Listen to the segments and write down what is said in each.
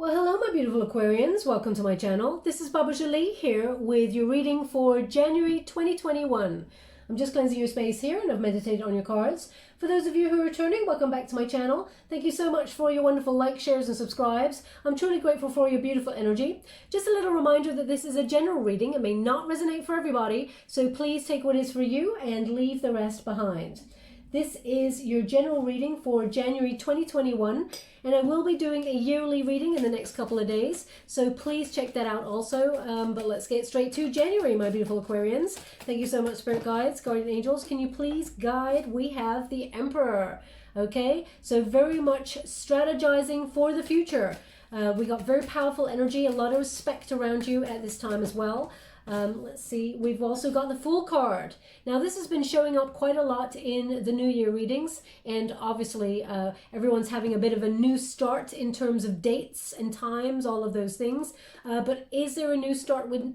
Well, hello my beautiful Aquarians, welcome to my channel. This is Baba Jolie here with your reading for January 2021. I'm just cleansing your space here and I've meditated on your cards. For those of you who are returning, welcome back to my channel. Thank you so much for your wonderful likes, shares and subscribes. I'm truly grateful for your beautiful energy. Just a little reminder that this is a general reading. It may not resonate for everybody, so please take what is for you and leave the rest behind. This is your general reading for January 2021, and I will be doing a yearly reading in the next couple of days, so please check that out also. But let's get straight to January, my beautiful Aquarians. Thank you so much, Spirit Guides, Guardian Angels. Can you please guide? We have the Emperor, okay? So very much strategizing for the future. We got very powerful energy, a lot of respect around you at this time as well. Let's see, we've also got the Fool card. Now this has been showing up quite a lot in the New Year readings, and obviously everyone's having a bit of a new start in terms of dates and times, all of those things. But is there a new start with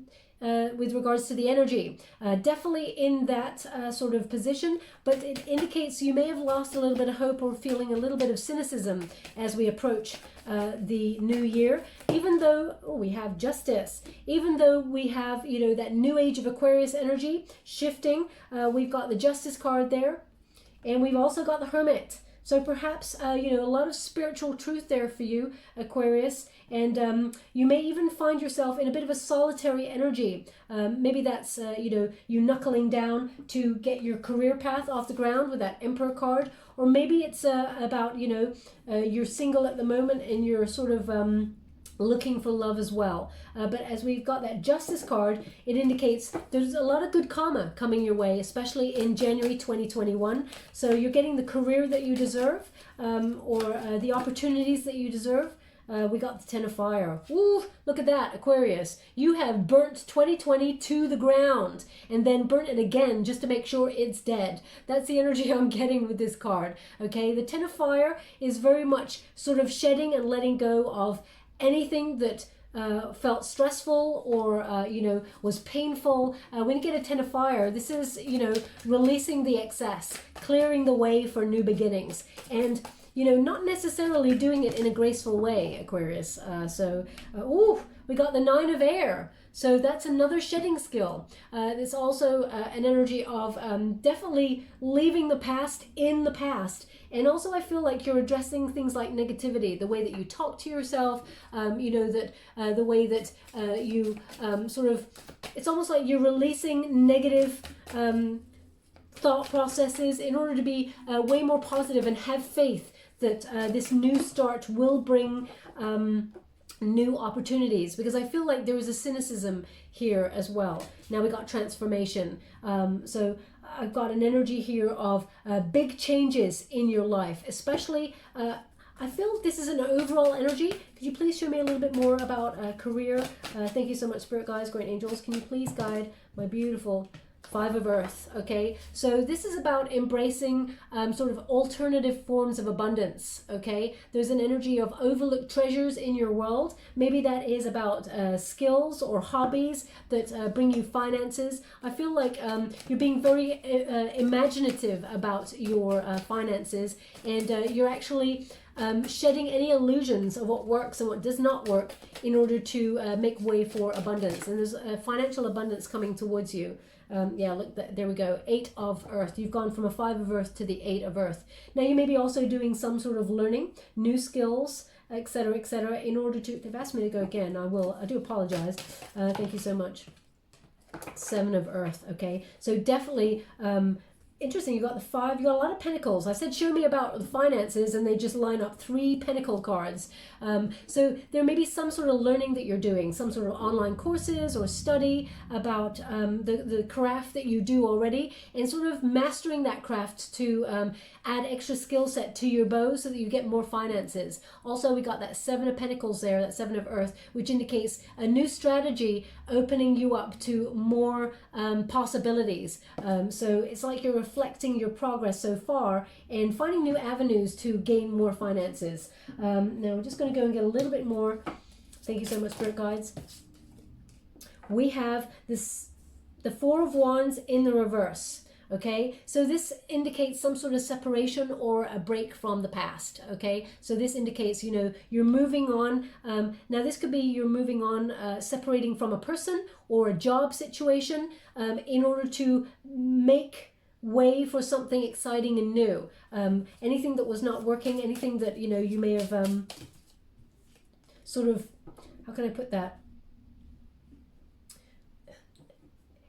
regards to the energy? Definitely in that sort of position, but it indicates you may have lost a little bit of hope or feeling a little bit of cynicism as we approach the new year. Even though we have Justice, even though we have, you know, that new age of Aquarius energy shifting, we've got the Justice card there, and we've also got the Hermit. So perhaps, you know, a lot of spiritual truth there for you, Aquarius. And you may even find yourself in a bit of a solitary energy. Maybe that's, you know, you knuckling down to get your career path off the ground with that Emperor card. Or maybe it's about, you know, you're single at the moment and you're sort of looking for love as well. But as we've got that Justice card, it indicates there's a lot of good karma coming your way, especially in January 2021. So you're getting the career that you deserve, or the opportunities that you deserve. We got the Ten of Fire. Ooh, look at that, Aquarius. You have burnt 2020 to the ground and then burnt it again just to make sure it's dead. That's the energy I'm getting with this card. Okay, the Ten of Fire is very much sort of shedding and letting go of anything that felt stressful or you know, was painful. When you get a Ten of Fire, this is, you know, releasing the excess, clearing the way for new beginnings, and you know, not necessarily doing it in a graceful way, Aquarius. Ooh, we got the Nine of Air. So that's another shedding skill. It's also an energy of definitely leaving the past in the past. And also I feel like you're addressing things like negativity, the way that you talk to yourself, you know, that the way that you sort of, it's almost like you're releasing negative thought processes in order to be way more positive and have faith that this new start will bring new opportunities, because I feel like there is a cynicism here as well. Now we got transformation. So I've got an energy here of big changes in your life, especially I feel this is an overall energy. Could you please show me a little bit more about career? Thank you so much, Spirit Guides, Great Angels. Can you please guide my beautiful Five of Earth? Okay, so this is about embracing sort of alternative forms of abundance. Okay, there's an energy of overlooked treasures in your world. Maybe that is about skills or hobbies that bring you finances. I feel like you're being very imaginative about your finances, and you're actually shedding any illusions of what works and what does not work in order to make way for abundance. And there's financial abundance coming towards you. Yeah, look, there we go. Eight of Earth. You've gone from a Five of Earth to the Eight of Earth. Now you may be also doing some sort of learning, new skills, etc., etc., in order to, they've asked me to go again. I do apologize. Thank you so much. Seven of Earth. Okay, so definitely interesting. You got the Five, you got a lot of Pentacles. I said show me about the finances and they just line up 3 Pentacle cards. So there may be some sort of learning that you're doing, some sort of online courses or study about the craft that you do already, and sort of mastering that craft to add extra skill set to your bow so that you get more finances. Also we got that Seven of Pentacles there, that Seven of Earth, which indicates a new strategy opening you up to more possibilities. So it's like you're reflecting your progress so far and finding new avenues to gain more finances. Now I'm just going to go and get a little bit more. Thank you so much, Spirit Guides. We have the Four of Wands in the reverse. Okay, so this indicates some sort of separation or a break from the past. Okay, so this indicates, you know, you're moving on. Now this could be you're moving on, separating from a person or a job situation, in order to make way for something exciting and new. Anything that was not working, anything that, you know, you may have sort of, how can I put that?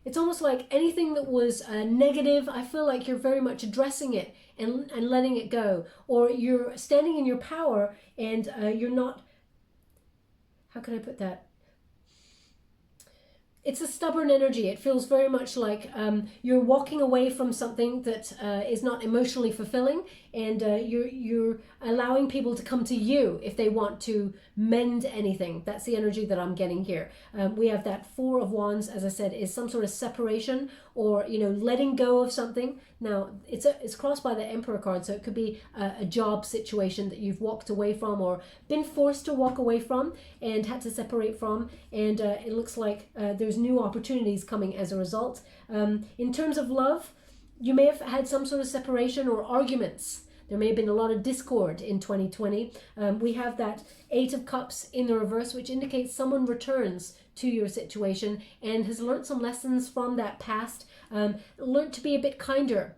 It's almost like anything that was negative, I feel like you're very much addressing it and letting it go. Or you're standing in your power and you're not, how can I put that? It's a stubborn energy. It feels very much like you're walking away from something that is not emotionally fulfilling, and you're allowing people to come to you if they want to mend anything. That's the energy that I'm getting here. We have that Four of Wands, as I said, is some sort of separation or, you know, letting go of something. Now, it's crossed by the Emperor card, so it could be a job situation that you've walked away from or been forced to walk away from and had to separate from, and it looks like there's new opportunities coming as a result. In terms of love, you may have had some sort of separation or arguments. There may have been a lot of discord in 2020. We have that Eight of Cups in the reverse, which indicates someone returns to your situation and has learned some lessons from that past, learned to be a bit kinder.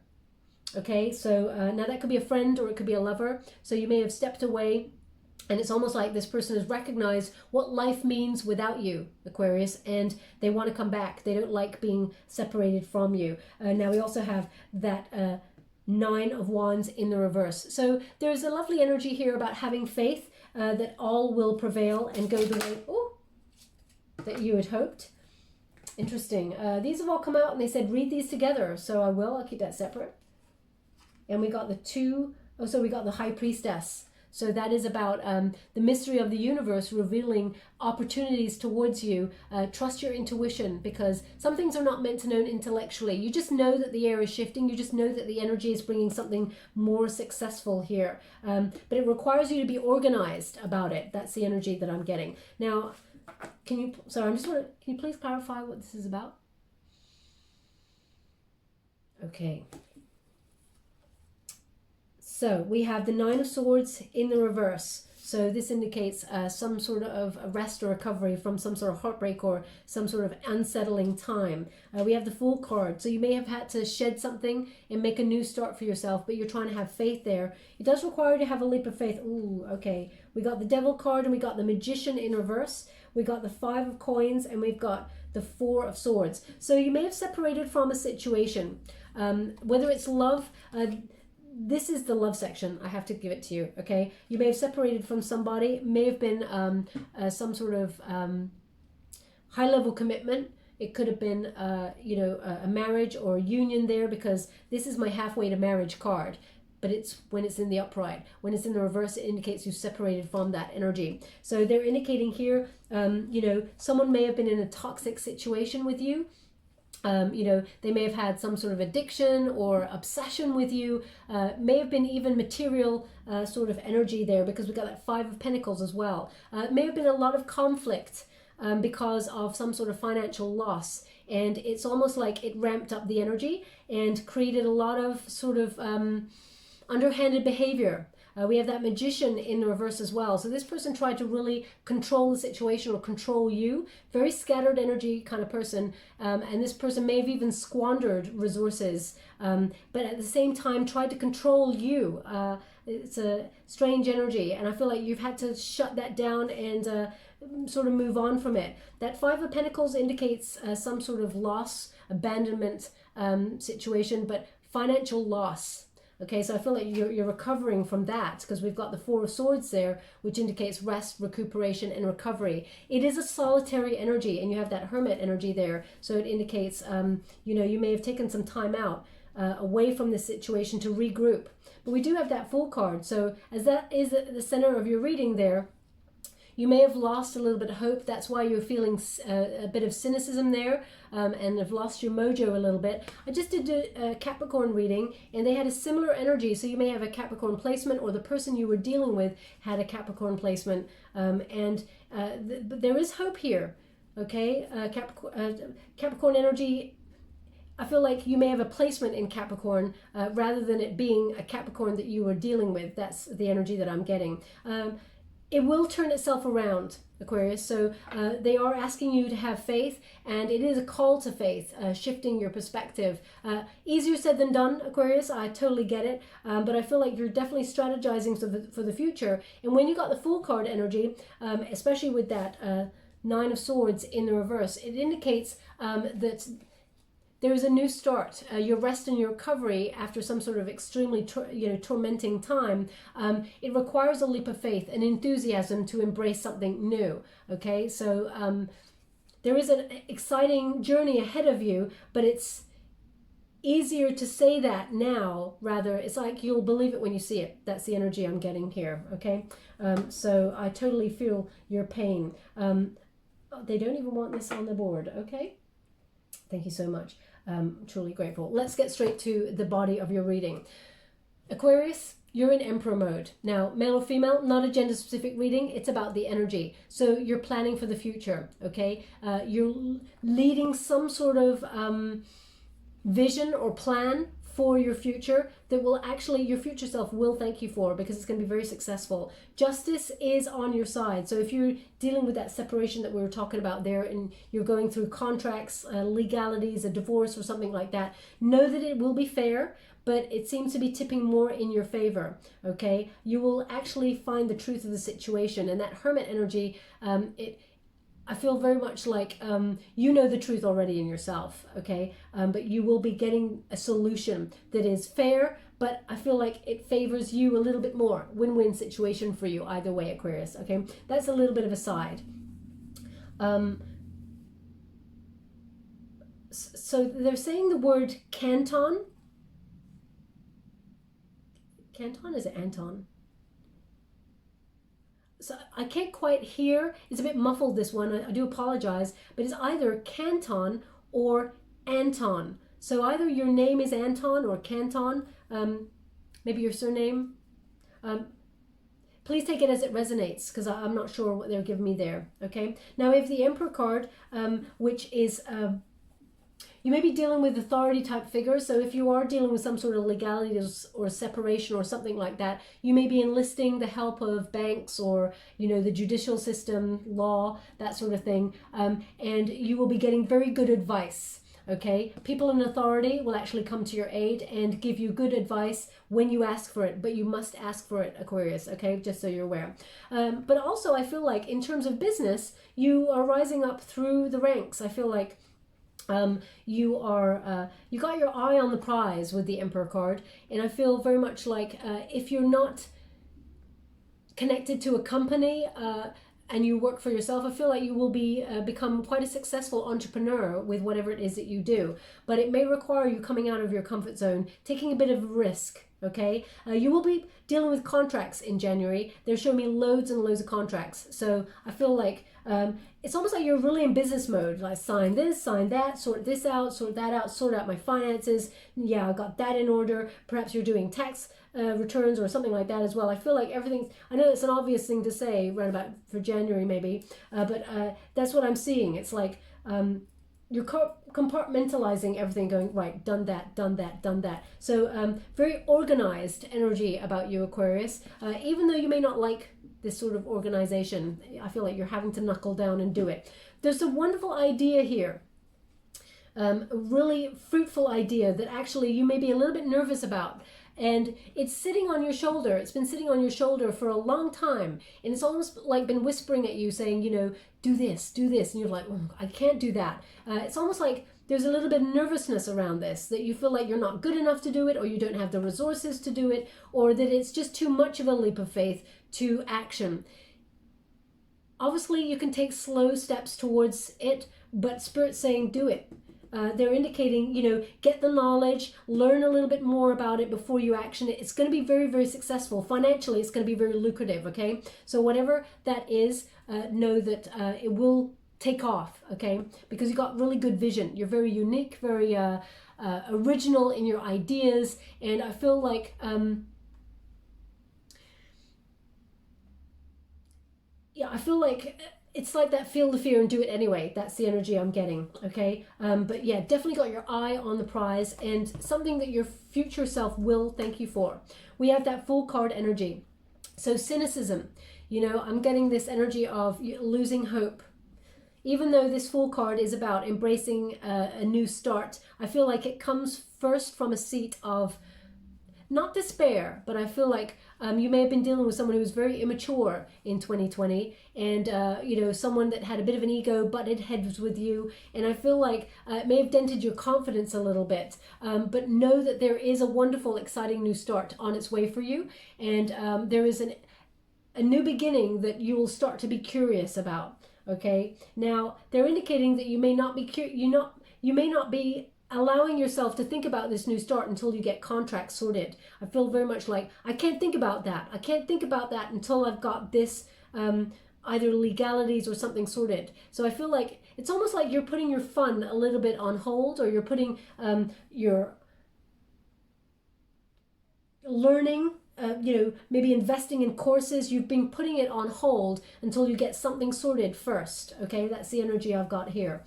Okay, so now that could be a friend or it could be a lover. So you may have stepped away, and it's almost like this person has recognized what life means without you, Aquarius, and they want to come back. They don't like being separated from you. Now we also have that Nine of Wands in the reverse. So there's a lovely energy here about having faith that all will prevail and go the way that you had hoped. Interesting. These have all come out and they said read these together. So I will. I'll keep that separate. And we got the so we got the High Priestess. So that is about the mystery of the universe revealing opportunities towards you. Trust your intuition, because some things are not meant to know intellectually. You just know that the air is shifting. You just know that the energy is bringing something more successful here. But it requires you to be organized about it. That's the energy that I'm getting. Now, can you please clarify what this is about? Okay. So we have the Nine of Swords in the reverse. So this indicates some sort of rest or recovery from some sort of heartbreak or some sort of unsettling time. We have the Fool card. So you may have had to shed something and make a new start for yourself, but you're trying to have faith there. It does require you to have a leap of faith. Ooh, okay. We got the Devil card and we got the Magician in reverse. We got the Five of Coins and we've got the Four of Swords. So you may have separated from a situation, whether it's love. This is the love section. I have to give it to you, okay? You may have separated from somebody. May have been some sort of high-level commitment. It could have been, a marriage or a union there, because this is my halfway to marriage card. But it's when it's in the upright. When it's in the reverse, it indicates you separated from that energy. So they're indicating here, someone may have been in a toxic situation with you. They may have had some sort of addiction or obsession with you, may have been even material sort of energy there, because we've got that Five of Pentacles as well. It may have been a lot of conflict because of some sort of financial loss, and it's almost like it ramped up the energy and created a lot of sort of underhanded behavior. We have that Magician in the reverse as well. So this person tried to really control the situation or control you. Very scattered energy kind of person. And this person may have even squandered resources, but at the same time tried to control you. It's a strange energy. And I feel like you've had to shut that down and sort of move on from it. That Five of Pentacles indicates some sort of loss, abandonment situation, but financial loss. Okay, so I feel like you're recovering from that, because we've got the Four of Swords there, which indicates rest, recuperation, and recovery. It is a solitary energy, and you have that Hermit energy there. So it indicates, you may have taken some time out away from the situation to regroup. But we do have that Fool card. So as that is at the center of your reading there, you may have lost a little bit of hope. That's why you're feeling a bit of cynicism there, and have lost your mojo a little bit. I just did a Capricorn reading, and they had a similar energy. So you may have a Capricorn placement, or the person you were dealing with had a Capricorn placement. But there is hope here, okay? Capricorn energy I feel like you may have a placement in Capricorn rather than it being a Capricorn that you are dealing with. That's the energy that I'm getting. It will turn itself around, Aquarius. So they are asking you to have faith, and it is a call to faith, shifting your perspective. Easier said than done, Aquarius. I totally get it. But I feel like you're definitely strategizing for the future. And when you got the Fool card energy, especially with that Nine of Swords in the reverse, it indicates that there is a new start. Your rest and your recovery after some sort of extremely tormenting time. It requires a leap of faith and enthusiasm to embrace something new. Okay, so there is an exciting journey ahead of you, but it's easier to say that now. Rather, it's like you'll believe it when you see it. That's the energy I'm getting here. Okay, so I totally feel your pain. They don't even want this on the board. Okay. Thank you so much. Truly grateful. Let's get straight to the body of your reading. Aquarius, you're in Emperor mode. Now, male or female, not a gender specific reading. It's about the energy. So you're planning for the future, okay? You're leading some sort of vision or plan for your future that will actually, your future self will thank you for, because it's going to be very successful. Justice is on your side. So if you're dealing with that separation that we were talking about there, and you're going through contracts, legalities, a divorce or something like that, know that it will be fair, but it seems to be tipping more in your favor, okay? You will actually find the truth of the situation. And that Hermit energy, I feel very much like you know the truth already in yourself, okay? But you will be getting a solution that is fair, but I feel like it favors you a little bit more. Win-win situation for you either way, Aquarius, okay? That's a little bit of a side. So they're saying the word canton. Canton, is it Anton? So I can't quite hear. It's a bit muffled, this one. I do apologize. But it's either Canton or Anton. So either your name is Anton or Canton. Maybe your surname. Please take it as it resonates, because I'm not sure what they're giving me there. Okay. Now, if the Emperor card, which is... you may be dealing with authority type figures. So if you are dealing with some sort of legality or separation or something like that, you may be enlisting the help of banks or, you know, the judicial system, law, that sort of thing. And you will be getting very good advice. Okay, people in authority will actually come to your aid and give you good advice when you ask for it, but you must ask for it, Aquarius, okay, just so you're aware. But also I feel like in terms of business, you are rising up through the ranks. I feel like you got your eye on the prize with the Emperor card, and I feel very much like if you're not connected to a company and you work for yourself, I feel like you will become quite a successful entrepreneur with whatever it is that you do. But it may require you coming out of your comfort zone, taking a bit of risk. Okay, you will be dealing with contracts in January. They're showing me loads and loads of contracts. So I feel like it's almost like you're really in business mode. Like sign this, sign that, sort this out, sort that out, sort out my finances. Yeah, I got that in order. Perhaps you're doing tax returns or something like that as well. I feel like everything's, I know it's an obvious thing to say right about for January maybe, but that's what I'm seeing. It's like you're compartmentalizing everything, going, right, done that, done that, done that. So very organized energy about you, Aquarius. Even though you may not like this sort of organization, I feel like you're having to knuckle down and do it. There's a wonderful idea here. A really fruitful idea that actually you may be a little bit nervous about. And it's sitting on your shoulder. It's been sitting on your shoulder for a long time. And it's almost like been whispering at you saying, you know, do this, do this. And you're like, oh, I can't do that. It's almost like there's a little bit of nervousness around this, that you feel like you're not good enough to do it, or you don't have the resources to do it, or that it's just too much of a leap of faith to action. Obviously, you can take slow steps towards it, but Spirit's saying do it. They're indicating, you know, get the knowledge, learn a little bit more about it before you action it. It's going to be very, very successful. Financially, it's going to be very lucrative, okay? So whatever that is, know that it will take off, okay? Because you've got really good vision. You're very unique, very original in your ideas, and I feel like... yeah, I feel like it's like that, feel the fear and do it anyway. That's the energy I'm getting, okay? But yeah, definitely got your eye on the prize and something that your future self will thank you for. We have that Fool card energy. So cynicism, you know, I'm getting this energy of losing hope. Even though this Fool card is about embracing a new start, I feel like it comes first from a seat of not despair, but I feel like you may have been dealing with someone who was very immature in 2020 and, you know, someone that had a bit of an ego, butted heads with you. And I feel like it may have dented your confidence a little bit. But know that there is a wonderful, exciting new start on its way for you. And there is a new beginning that you will start to be curious about. Okay. Now, they're indicating that you may not be you may not be allowing yourself to think about this new start until you get contracts sorted. I feel very much like I can't think about that. I can't think about that until I've got this either legalities or something sorted. So I feel like it's almost like you're putting your fun a little bit on hold, or you're putting your learning, you know, maybe investing in courses, you've been putting it on hold until you get something sorted first. Okay, that's the energy I've got here.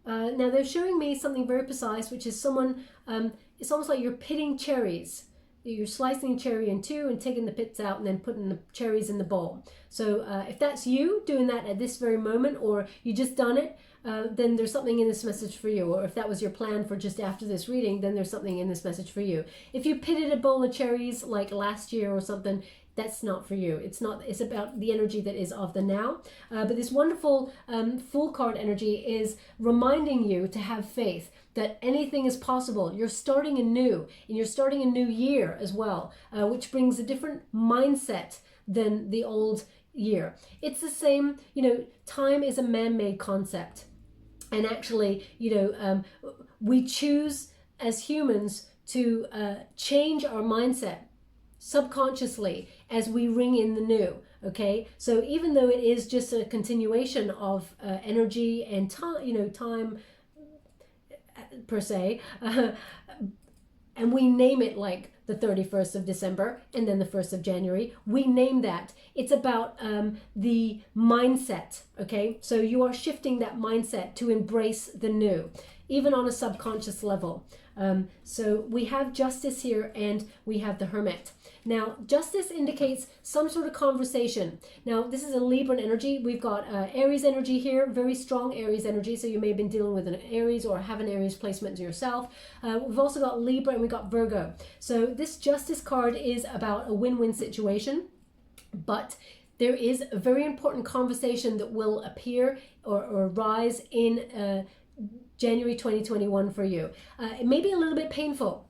Now they're showing me something very precise, which is someone, it's almost like you're pitting cherries. You're slicing a cherry in two and taking the pits out and then putting the cherries in the bowl. So if that's you doing that at this very moment, or you just done it, then there's something in this message for you. Or if that was your plan for just after this reading, then there's something in this message for you. If you pitted a bowl of cherries like last year or something, that's not for you. It's not. It's about the energy that is of the now. But this wonderful Fool card energy is reminding you to have faith that anything is possible. You're starting anew, and you're starting a new year as well, which brings a different mindset than the old year. It's the same, you know, time is a man-made concept. And actually, you know, we choose as humans to change our mindset subconsciously as we ring in the new. Okay, so even though it is just a continuation of energy and time, you know, time per se, and we name it like the 31st of December and then the 1st of January, we name that. It's about the mindset. Okay, so you are shifting that mindset to embrace the new, even on a subconscious level. So we have Justice here and we have the Hermit. Now, Justice indicates some sort of conversation. Now, this is a Libran energy. We've got Aries energy here, very strong Aries energy. So you may have been dealing with an Aries or have an Aries placement yourself. We've also got Libra and we've got Virgo. So this Justice card is about a win-win situation, but there is a very important conversation that will appear or rise in January 2021 for you. It may be a little bit painful,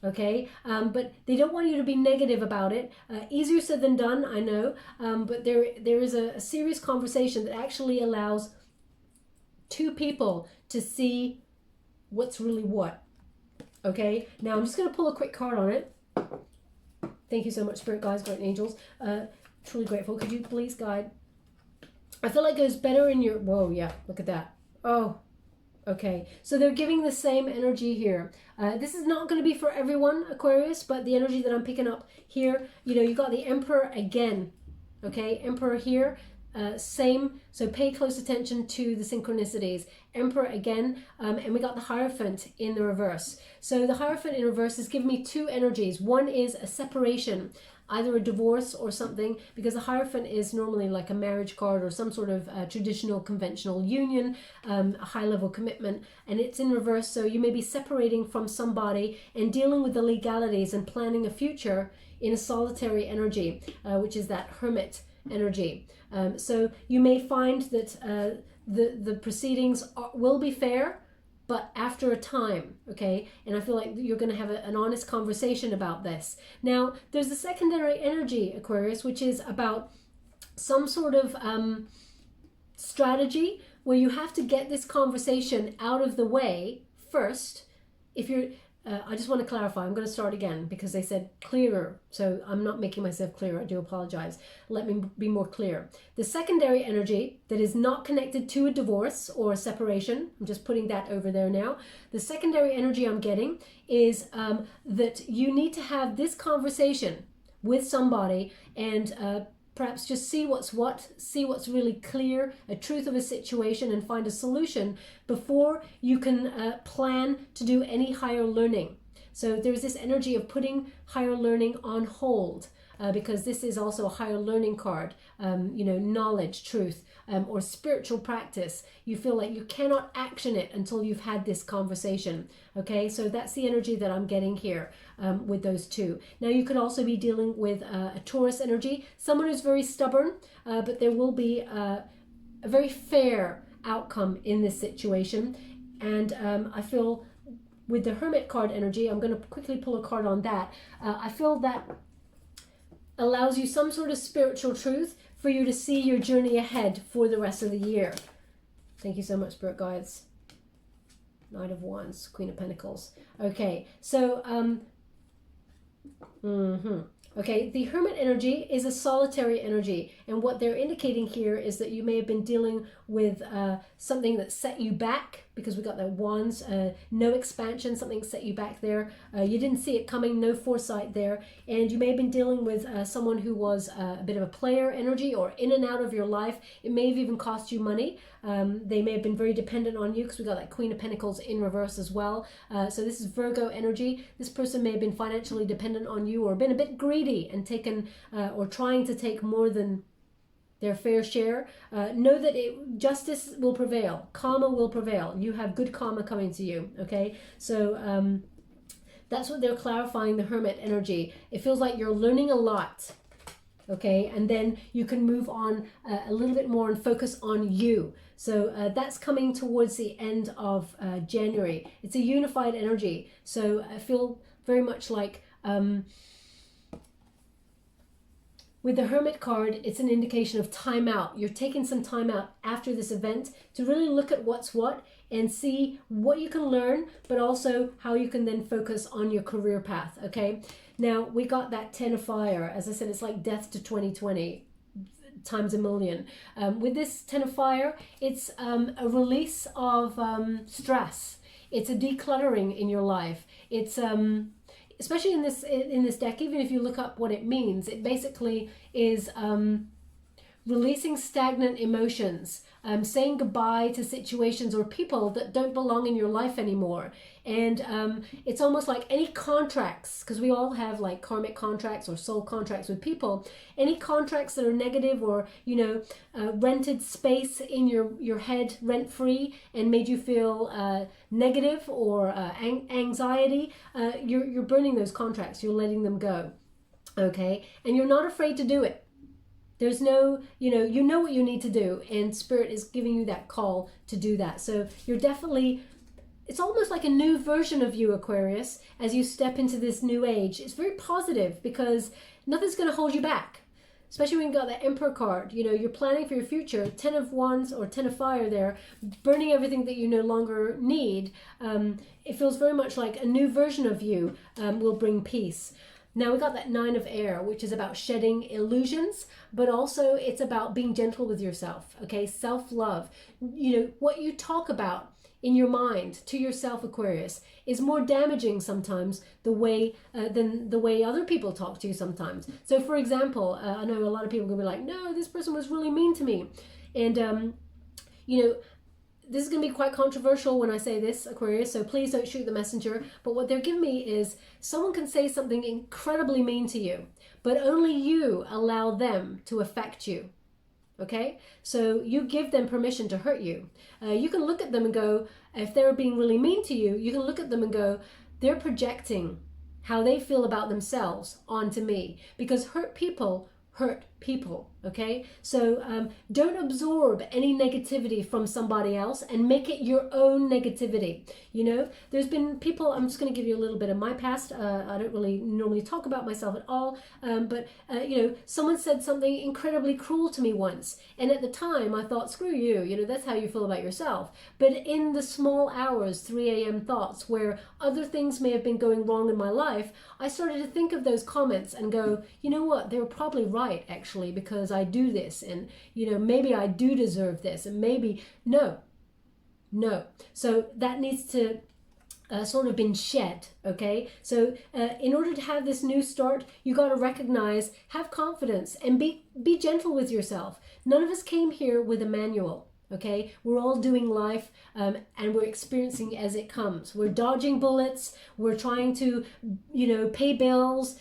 okay? But they don't want you to be negative about it. Easier said than done, I know. But there is a serious conversation that actually allows two people to see what's really what, okay? Now I'm just going to pull a quick card on it. Thank you so much, Spirit Guides, Guardian Angels. Truly grateful. Could you please guide? I feel like it goes better in your... Whoa, yeah, look at that. Oh, okay, so they're giving the same energy here. This is not going to be for everyone, Aquarius, but the energy that I'm picking up here, you know, you got the Emperor again, okay? Emperor here, same, so pay close attention to the synchronicities. Emperor again, and we got the Hierophant in the reverse. So the Hierophant in reverse is giving me two energies. One is a separation, either a divorce or something, because the Hierophant is normally like a marriage card or some sort of traditional conventional union, a high-level commitment, and it's in reverse. So you may be separating from somebody and dealing with the legalities and planning a future in a solitary energy, which is that Hermit energy. So you may find that the proceedings will be fair, but after a time, okay? And I feel like you're going to have an honest conversation about this. Now, there's the secondary energy, Aquarius, which is about some sort of strategy where you have to get this conversation out of the way first. If you're, I just want to clarify, I'm going to start again because they said clearer. So I'm not making myself clearer, I do apologize. Let me be more clear. The secondary energy that is not connected to a divorce or a separation, I'm just putting that over there now. The secondary energy I'm getting is that you need to have this conversation with somebody, and perhaps just see what's really clear, a truth of a situation, and find a solution before you can plan to do any higher learning. So there's this energy of putting higher learning on hold, because this is also a higher learning card, knowledge, truth, or spiritual practice. You feel like you cannot action it until you've had this conversation. Okay, so that's the energy that I'm getting here with those two. Now you could also be dealing with a Taurus energy, someone who's very stubborn, but there will be a very fair outcome in this situation. And I feel with the Hermit card energy, I'm going to quickly pull a card on that. I feel that allows you some sort of spiritual truth for you to see your journey ahead for the rest of the year. Thank you so much, Spirit Guides. Knight of Wands, Queen of Pentacles. Okay, so okay, the Hermit energy is a solitary energy, and what they're indicating here is that you may have been dealing with something that set you back, because we got that Wands, no expansion, something set you back there. You didn't see it coming, no foresight there, and you may have been dealing with someone who was a bit of a player energy, or in and out of your life. It may have even cost you money. They may have been very dependent on you, because we got that Queen of Pentacles in reverse as well. So this is Virgo energy. This person may have been financially dependent on you, or been a bit greedy and taken or trying to take more than their fair share. Know that justice will prevail, karma will prevail. You have good karma coming to you. Okay, so that's what they're clarifying, the Hermit energy. It feels like you're learning a lot. Okay, and then you can move on a little bit more and focus on you. So that's coming towards the end of January. It's a unified energy. So I feel very much like with the Hermit card, it's an indication of time out. You're taking some time out after this event to really look at what's what and see what you can learn, but also how you can then focus on your career path. Okay, now we got that 10 of fire. As I said, it's like death to 2020 times a million. With this 10 of fire, it's a release of stress. It's a decluttering in your life. It's especially in this deck, even if you look up what it means, it basically is releasing stagnant emotions, saying goodbye to situations or people that don't belong in your life anymore. And it's almost like any contracts, because we all have like karmic contracts or soul contracts with people, any contracts that are negative, or rented space in your head rent-free and made you feel negative or anxiety, you're burning those contracts, you're letting them go. Okay, and you're not afraid to do it. There's no, you know what you need to do, and Spirit is giving you that call to do that. So you're definitely, it's almost like a new version of you, Aquarius, as you step into this new age. It's very positive because nothing's going to hold you back, especially when you got the Emperor card. You're planning for your future. 10 of Wands or 10 of fire there, burning everything that you no longer need. It feels very much like a new version of you will bring peace. Now we got that 9 of air, which is about shedding illusions, but also it's about being gentle with yourself. Okay, self-love. What you talk about in your mind to yourself, Aquarius, is more damaging sometimes than the way other people talk to you sometimes. So for example, I know a lot of people are gonna be like, no, this person was really mean to me. And this is going to be quite controversial when I say this, Aquarius, so please don't shoot the messenger. But what they're giving me is someone can say something incredibly mean to you, but only you allow them to affect you. Okay? So you give them permission to hurt you. You can look at them and go, if they're being really mean to you, you can look at them and go, they're projecting how they feel about themselves onto me. Because hurt people, okay? So don't absorb any negativity from somebody else and make it your own negativity. There's been people, I'm just going to give you a little bit of my past. I don't really normally talk about myself at all, but someone said something incredibly cruel to me once, and at the time I thought, screw you, that's how you feel about yourself. But in the small hours, 3 a.m. thoughts, where other things may have been going wrong in my life, I started to think of those comments and go, you know what, they were probably right, actually, because I do this, and maybe I do deserve this, and maybe no. So that needs to sort of been shed, okay? So in order to have this new start, you got to recognize, have confidence, and be gentle with yourself. None of us came here with a manual, okay? We're all doing life and we're experiencing as it comes. We're dodging bullets. We're trying to, pay bills,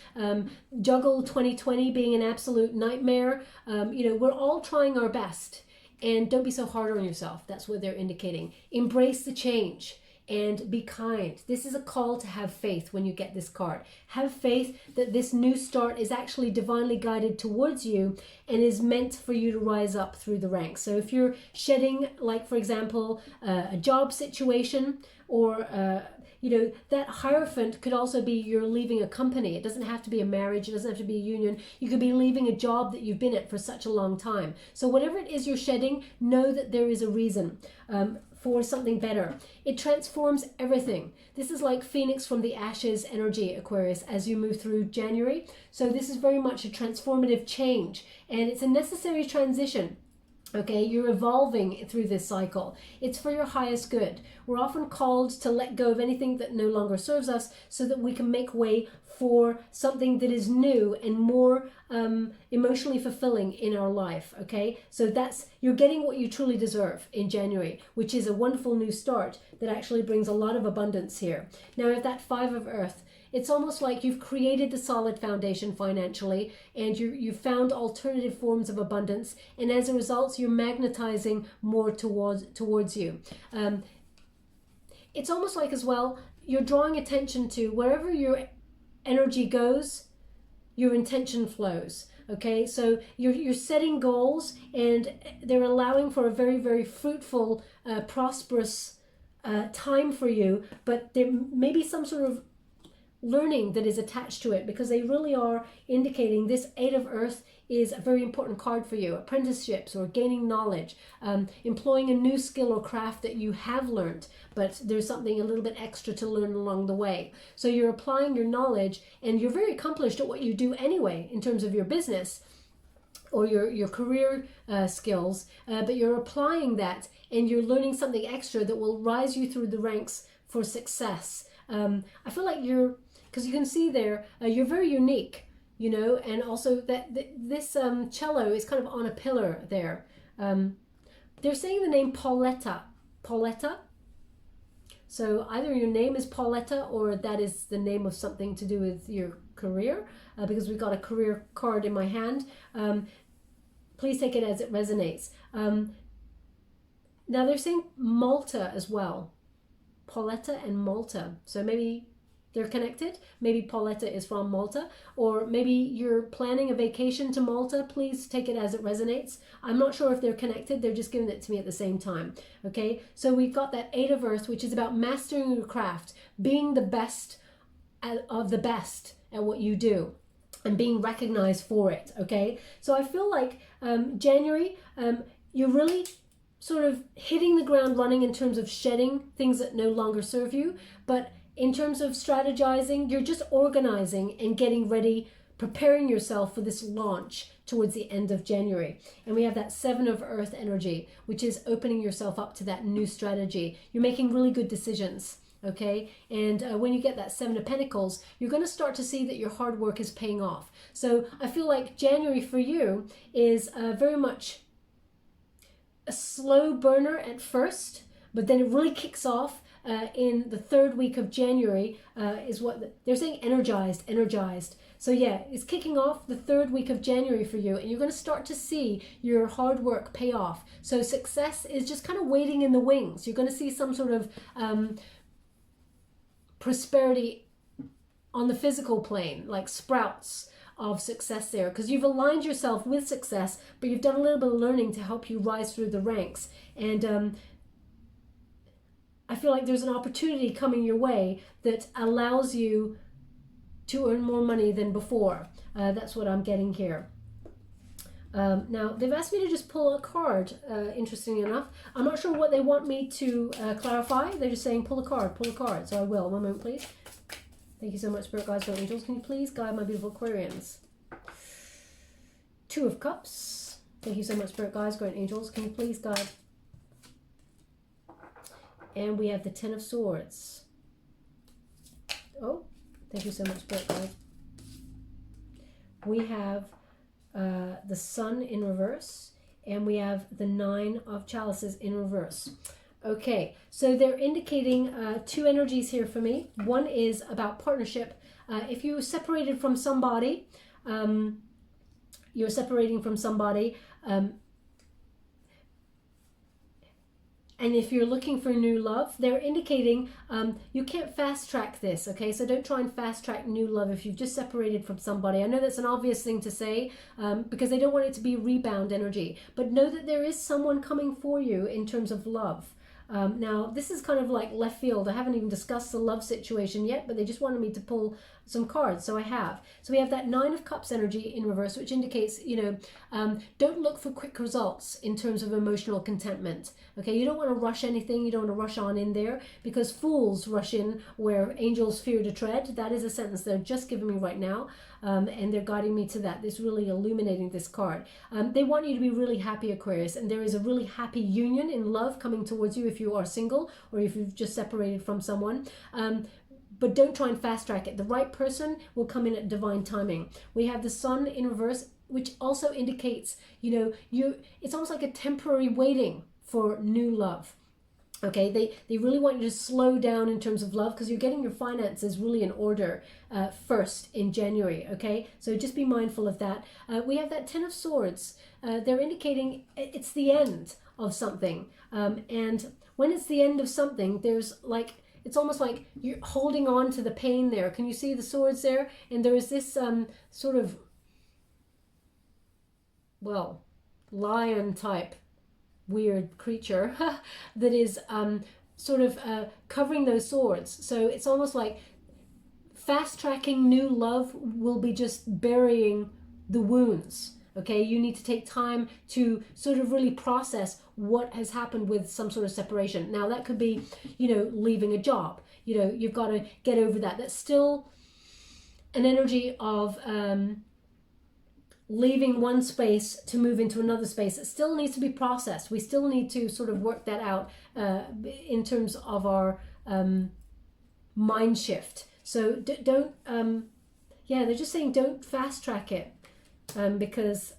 juggle 2020 being an absolute nightmare. We're all trying our best. And don't be so hard on yourself. That's what they're indicating. Embrace the change. And be kind. This is a call to have faith when you get this card. Have faith that this new start is actually divinely guided towards you and is meant for you to rise up through the ranks. So if you're shedding, like for example, a job situation, or that Hierophant could also be you're leaving a company. It doesn't have to be a marriage. It doesn't have to be a union. You could be leaving a job that you've been at for such a long time. So whatever it is you're shedding, know that there is a reason for something better. It transforms everything. This is like Phoenix from the ashes energy, Aquarius, as you move through January. So this is very much a transformative change, and it's a necessary transition. Okay, you're evolving through this cycle. It's for your highest good. We're often called to let go of anything that no longer serves us so that we can make way for something that is new and more emotionally fulfilling in our life. Okay, so you're getting what you truly deserve in January, which is a wonderful new start that actually brings a lot of abundance here. Now, with that Five of Earth, it's almost like you've created the solid foundation financially, and you've found alternative forms of abundance, and as a result, you're magnetizing more towards you. It's almost like as well, you're drawing attention to wherever your energy goes, your intention flows. Okay, so you're setting goals, and they're allowing for a very, very fruitful, prosperous time for you, but there may be some sort of learning that is attached to it, because they really are indicating this Eight of Earth is a very important card for you. Apprenticeships or gaining knowledge, employing a new skill or craft that you have learned, but there's something a little bit extra to learn along the way. So you're applying your knowledge, and you're very accomplished at what you do anyway in terms of your business or your career skills, but you're applying that, and you're learning something extra that will rise you through the ranks for success. I feel like because you can see there, you're very unique, and also that this cello is kind of on a pillar there. They're saying the name Pauletta. So either your name is Pauletta, or that is the name of something to do with your career, because we've got a career card in my hand. Please take it as it resonates. Now they're saying Malta as well. Pauletta and Malta. So maybe they're connected. Maybe Pauletta is from Malta, or maybe you're planning a vacation to Malta. Please take it as it resonates. I'm not sure if they're connected. They're just giving it to me at the same time. Okay, so we've got that Eight of Earth, which is about mastering your craft, being the best of the best at what you do, and being recognized for it. Okay, so I feel like January, you're really sort of hitting the ground running in terms of shedding things that no longer serve you, but in terms of strategizing, you're just organizing and getting ready, preparing yourself for this launch towards the end of January. And we have that Seven of Earth energy, which is opening yourself up to that new strategy. You're making really good decisions, okay? And when you get that Seven of Pentacles, you're going to start to see that your hard work is paying off. So I feel like January for you is very much a slow burner at first, but then it really kicks off in the third week of January, is what they're saying. Energized. So yeah, it's kicking off the third week of January for you, and you're going to start to see your hard work pay off. So success is just kind of waiting in the wings. You're going to see some sort of prosperity on the physical plane, like sprouts of success there, because you've aligned yourself with success, but you've done a little bit of learning to help you rise through the ranks. And I feel like there's an opportunity coming your way that allows you to earn more money than before. That's what I'm getting here. Now, they've asked me to just pull a card, interestingly enough. I'm not sure what they want me to clarify. They're just saying pull a card. So I will. One moment, please. Thank you so much, Spirit Guides, Spirit Angels. Can you please guide my beautiful Aquarians? Two of Cups. Thank you so much, Spirit Guides, Spirit Angels. Can you please guide? And we have the Ten of Swords. Oh, thank you so much, Spirit guide. We have the Sun in reverse, and we have the Nine of Chalices in reverse. Okay, so they're indicating two energies here for me. One is about partnership. If you separated from somebody, you're separating from somebody, and if you're looking for new love, they're indicating you can't fast track this, okay? So don't try and fast track new love if you've just separated from somebody. I know that's an obvious thing to say because they don't want it to be rebound energy. But know that there is someone coming for you in terms of love. Now, this is kind of like left field. I haven't even discussed the love situation yet, but they just wanted me to pull some cards, so I have. So we have that Nine of Cups energy in reverse, which indicates, don't look for quick results in terms of emotional contentment. Okay, you don't want to rush anything. You don't want to rush on in there because fools rush in where angels fear to tread. That is a sentence they're just giving me right now, and they're guiding me to that. This really illuminating this card. They want you to be really happy, Aquarius, and there is a really happy union in love coming towards you if you are single or if you've just separated from someone. But don't try and fast track it. The right person will come in at divine timing. We have the Sun in reverse, which also indicates, it's almost like a temporary waiting for new love. Okay, they really want you to slow down in terms of love because you're getting your finances really in order first in January, okay? So just be mindful of that. We have that Ten of Swords. They're indicating it's the end of something. And when it's the end of something, there's like, it's almost like you're holding on to the pain there. Can you see the swords there? And there is this sort of, well, lion type weird creature that is sort of covering those swords. So it's almost like fast tracking new love will be just burying the wounds. Okay, you need to take time to sort of really process what has happened with some sort of separation. Now that could be, leaving a job. You've got to get over that. That's still an energy of leaving one space to move into another space. It still needs to be processed. We still need to sort of work that out in terms of our mind shift. So don't, they're just saying don't fast track it. Because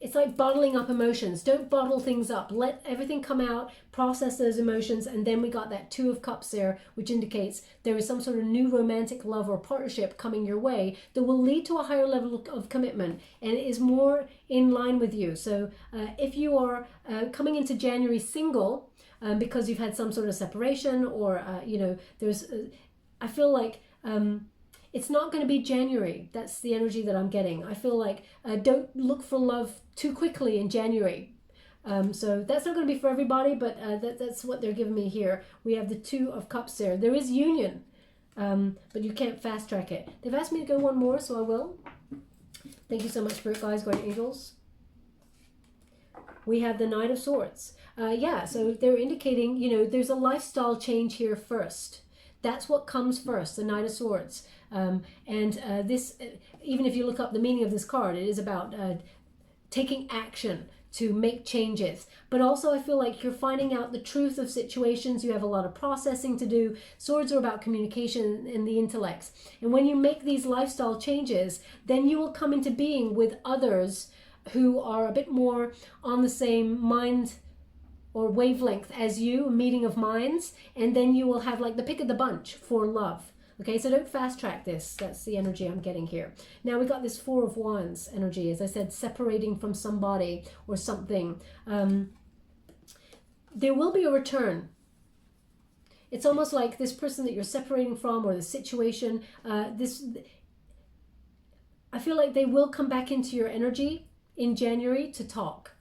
it's like bottling up emotions. Don't bottle things up. Let everything come out, process those emotions, and then we got that Two of Cups there, which indicates there is some sort of new romantic love or partnership coming your way that will lead to a higher level of commitment and it is more in line with you. So if you are coming into January single because you've had some sort of separation or, there's, I feel like, it's not going to be January. That's the energy that I'm getting. I feel like don't look for love too quickly in January. So that's not going to be for everybody, but that's what they're giving me here. We have the Two of Cups there. There is union, but you can't fast track it. They've asked me to go one more, so I will. Thank you so much, Spirit Guides, Guardian Angels. We have the Knight of Swords. So they're indicating, there's a lifestyle change here first. That's what comes first, the Knight of Swords. This, even if you look up the meaning of this card, it is about taking action to make changes. But also I feel like you're finding out the truth of situations. You have a lot of processing to do. Swords are about communication and the intellects. And when you make these lifestyle changes, then you will come into being with others who are a bit more on the same mind or wavelength as you, a meeting of minds, and then you will have like the pick of the bunch for love. Okay, so don't fast track this. That's the energy I'm getting here. Now we got this Four of Wands energy, as I said, separating from somebody or something. There will be a return. It's almost like this person that you're separating from or the situation, I feel like they will come back into your energy in January to talk.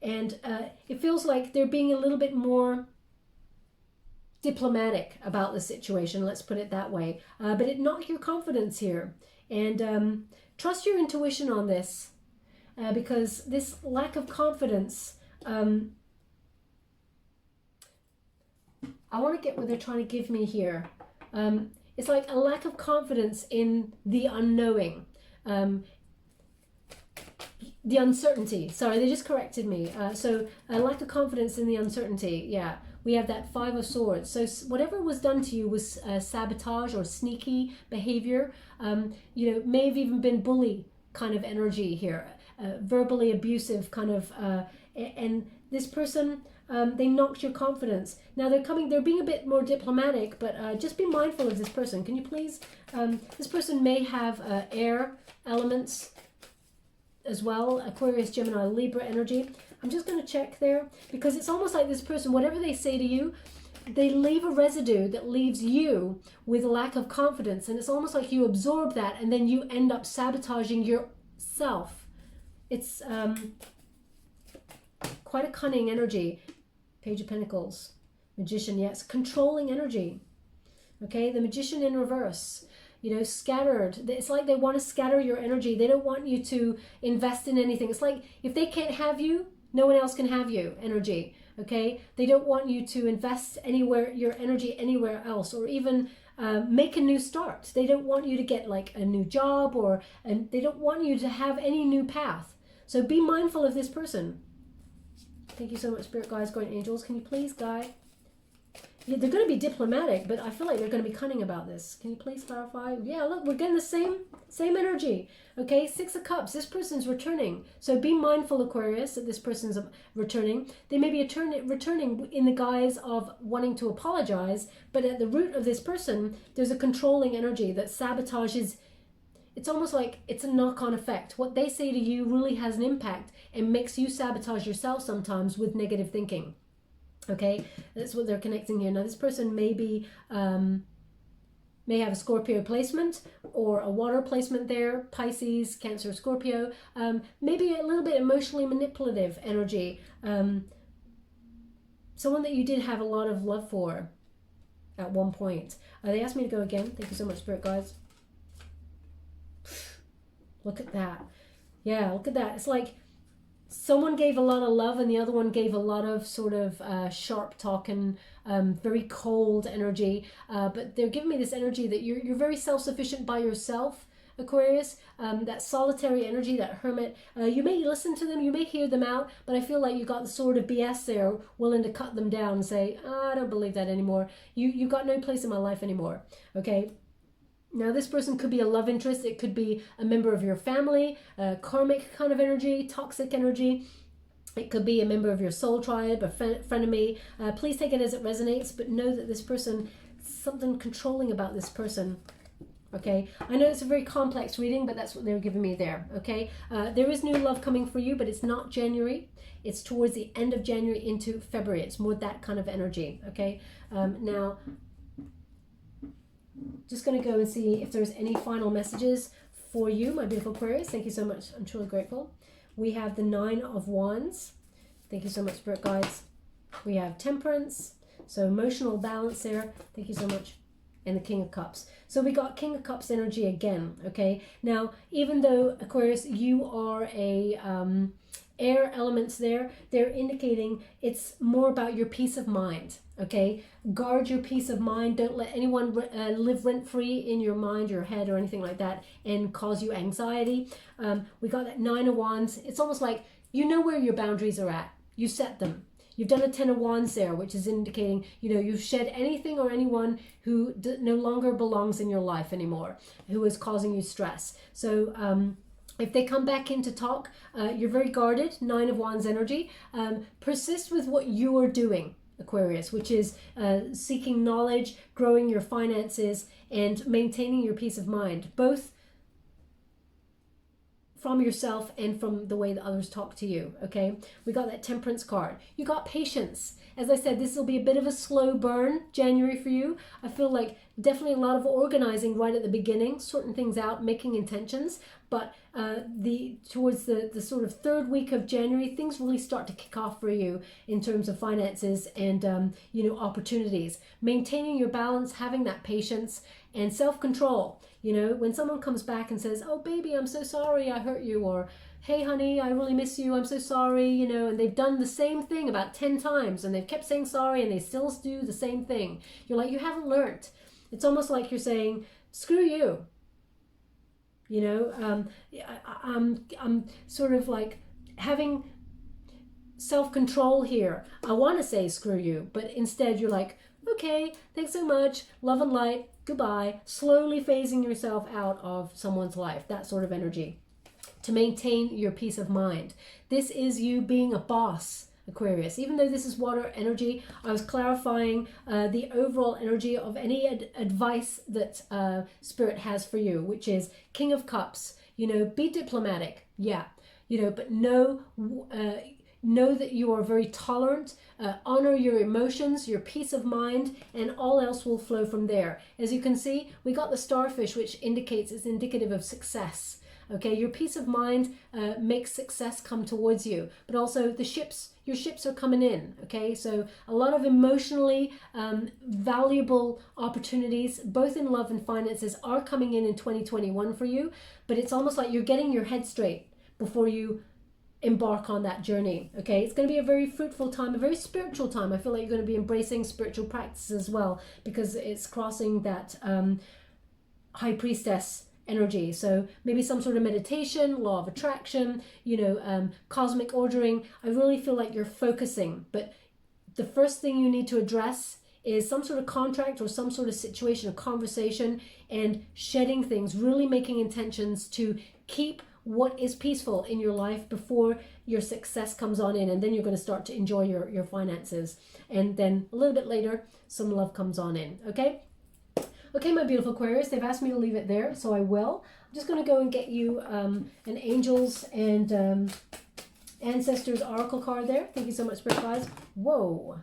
It feels like they're being a little bit more diplomatic about the situation, let's put it that way. But it knocked your confidence here. And trust your intuition on this because this lack of confidence, I want to get what they're trying to give me here. It's like a lack of confidence in the unknowing. The uncertainty. Sorry, they just corrected me. So a lack of confidence in the uncertainty. Yeah. we have that Five of Swords. So whatever was done to you was sabotage or sneaky behavior. You know, may have even been bully kind of energy here, verbally abusive kind of, and this person, they knocked your confidence. Now they're being a bit more diplomatic, but just be mindful of this person. Can you please? This person may have air elements as well, Aquarius, Gemini, Libra energy. I'm just going to check there, because it's almost like this person, whatever they say to you, they leave a residue that leaves you with a lack of confidence, and it's almost like you absorb that and then you end up sabotaging yourself. It's quite a cunning energy. Page of Pentacles, Magician, yes, controlling energy. Okay, the Magician in reverse. You know, scattered. It's like they want to scatter your energy. They don't want you to invest in anything. It's like if they can't have you, no one else can have you energy. Okay, they don't want you to invest anywhere, your energy anywhere else, or even make a new start. They don't want you to get like a new job, and they don't want you to have any new path. So be mindful of this person. Thank you so much, Spirit Guides, Guardian Angels. Can you please guide? Yeah, they're going to be diplomatic, but I feel like they're going to be cunning about this. Can you please clarify? Yeah, look, we're getting the same energy. Okay, Six of Cups. This person's returning. So be mindful, Aquarius, that this person's returning. They may be returning in the guise of wanting to apologize, but at the root of this person, there's a controlling energy that sabotages. It's almost like it's a knock-on effect. What they say to you really has an impact and makes you sabotage yourself sometimes with negative thinking. Okay, that's what they're connecting here. Now, this person may have a Scorpio placement or a water placement there, Pisces, Cancer, Scorpio, maybe a little bit emotionally manipulative energy. Someone that you did have a lot of love for at one point. They asked me to go again. Thank you so much, Spirit Guides. Look at that. Yeah, look at that. It's like someone gave a lot of love and the other one gave a lot of sort of sharp talk and very cold energy. But they're giving me this energy that you're very self-sufficient by yourself, Aquarius. That solitary energy, that hermit. You may listen to them, you may hear them out, but I feel like you got the sword of BS there, willing to cut them down and say, I don't believe that anymore. You got no place in my life anymore. Okay. Now, this person could be a love interest. It could be a member of your family, karmic kind of energy, toxic energy. It could be a member of your soul tribe, a frenemy. Please take it as it resonates, but know that this person, something controlling about this person. Okay, I know it's a very complex reading, but that's what they were giving me there. Okay, there is new love coming for you, but it's not January. It's towards the end of January into February. It's more that kind of energy. Okay, now, just going to go and see if there's any final messages for you, my beautiful Aquarius. Thank you so much. I'm truly grateful. We have the Nine of Wands. Thank you so much, Spirit Guides. We have Temperance. So emotional balance there. Thank you so much. And the King of Cups. So we got King of Cups energy again. Okay. Now, even though, Aquarius, you are a air elements there, they're indicating it's more about your peace of mind. Okay, guard your peace of mind. Don't let anyone live rent-free in your mind, your head, or anything like that and cause you anxiety. We got that Nine of Wands. It's almost like you know where your boundaries are at. You set them. You've done a Ten of Wands there, which is indicating, you know, you've shed anything or anyone who no longer belongs in your life anymore, who is causing you stress. So, if they come back in to talk, you're very guarded, Nine of Wands energy. Persist with what you are doing, Aquarius, which is seeking knowledge, growing your finances, and maintaining your peace of mind, both from yourself and from the way that others talk to you. Okay, we got that Temperance card. You got patience. As I said, this will be a bit of a slow burn, January, for you. I feel like definitely a lot of organizing right at the beginning, sorting things out, making intentions. But towards the sort of third week of January, things really start to kick off for you in terms of finances and you know, opportunities. Maintaining your balance, having that patience and self-control. You know, when someone comes back and says, "Oh baby, I'm so sorry I hurt you," or "Hey honey, I really miss you, I'm so sorry," you know, and they've done the same thing about 10 times and they've kept saying sorry and they still do the same thing. You're like, you haven't learned. It's almost like you're saying, screw you. You know, I'm sort of like having self-control here. I want to say screw you, but instead you're like, okay, thanks so much, love and light, goodbye, slowly phasing yourself out of someone's life, that sort of energy, to maintain your peace of mind. This is you being a boss, Aquarius. Even though this is water energy, I was clarifying the overall energy of any advice that Spirit has for you, which is King of Cups. You know, be diplomatic, yeah, you know, but know that you are very tolerant, honor your emotions, your peace of mind, and all else will flow from there. As you can see, we got the starfish, which indicates it's indicative of success. Okay, your peace of mind makes success come towards you, but also your ships are coming in. Okay, so a lot of emotionally valuable opportunities, both in love and finances, are coming in 2021 for you, but it's almost like you're getting your head straight before you embark on that journey. Okay, it's going to be a very fruitful time, a very spiritual time. I feel like you're going to be embracing spiritual practices as well, because it's crossing that high priestess energy. So maybe some sort of meditation, law of attraction, you know, cosmic ordering. I really feel like you're focusing, but the first thing you need to address is some sort of contract or some sort of situation or conversation, and shedding things, really making intentions to keep what is peaceful in your life before your success comes on in, and then you're going to start to enjoy your finances, and then a little bit later some love comes on in. Okay, my beautiful Aquarius, they've asked me to leave it there, so I will. I'm just going to go and get you an Angels and Ancestors Oracle card there. Thank you so much, Spirit Guides. Whoa.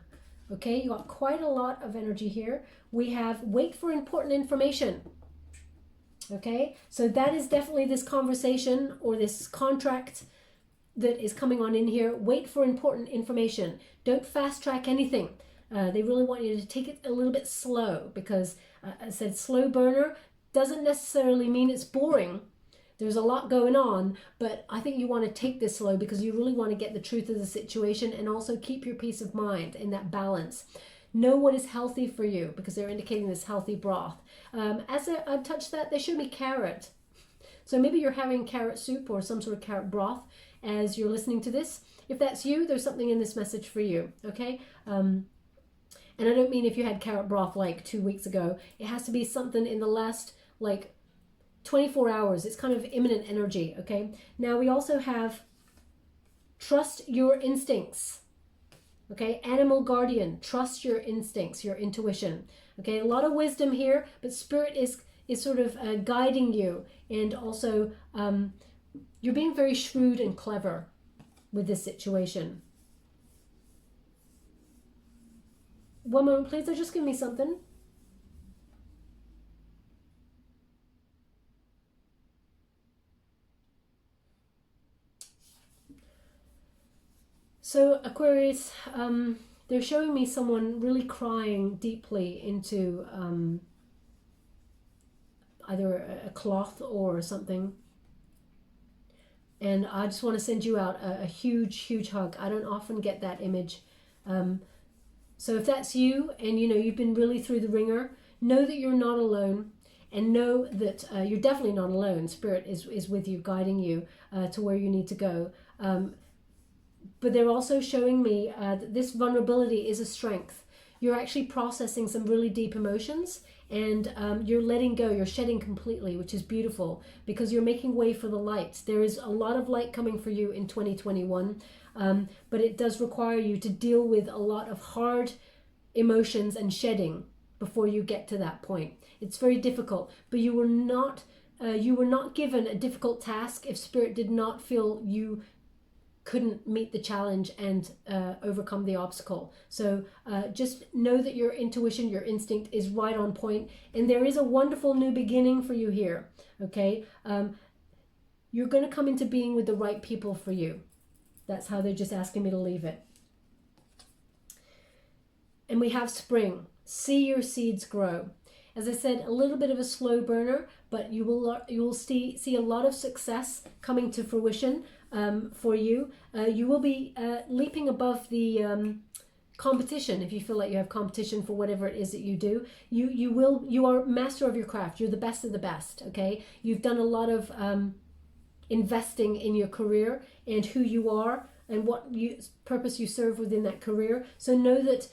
Okay, you got quite a lot of energy here. We have wait for important information. Okay, so that is definitely this conversation or this contract that is coming on in here. Wait for important information. Don't fast track anything. They really want you to take it a little bit slow, because I said slow burner doesn't necessarily mean it's boring. There's a lot going on, but I think you want to take this slow because you really want to get the truth of the situation and also keep your peace of mind in that balance. Know what is healthy for you, because they're indicating this healthy broth. As I touched that, they showed me carrot. So maybe you're having carrot soup or some sort of carrot broth as you're listening to this. If that's you, there's something in this message for you, okay? And I don't mean if you had carrot broth like 2 weeks ago. It has to be something in the last like 24 hours. It's kind of imminent energy, okay? Now we also have trust your instincts, okay? Animal guardian, trust your instincts, your intuition, okay? A lot of wisdom here, but Spirit is sort of guiding you, and also you're being very shrewd and clever with this situation. One moment, please. Just give me something. So Aquarius, they're showing me someone really crying deeply into either a cloth or something. And I just want to send you out a huge, huge hug. I don't often get that image. So if that's you, and you know you've been really through the ringer, know that you're not alone, and know that you're definitely not alone. Spirit is with you, guiding you to where you need to go. But they're also showing me that this vulnerability is a strength. You're actually processing some really deep emotions, and you're letting go, you're shedding completely, which is beautiful, because you're making way for the light. There is a lot of light coming for you in 2021. But it does require you to deal with a lot of hard emotions and shedding before you get to that point. It's very difficult, but you were not given a difficult task if Spirit did not feel you couldn't meet the challenge and overcome the obstacle. So just know that your intuition, your instinct is right on point, and there is a wonderful new beginning for you here. Okay, you're going to come into being with the right people for you. That's how they're just asking me to leave it. And we have spring. See your seeds grow. As I said, a little bit of a slow burner, but you will see a lot of success coming to fruition for you. You will be leaping above the competition. If you feel like you have competition for whatever it is that you do, you are master of your craft. You're the best of the best. Okay, you've done a lot of investing in your career and who you are and what purpose you serve within that career. So know that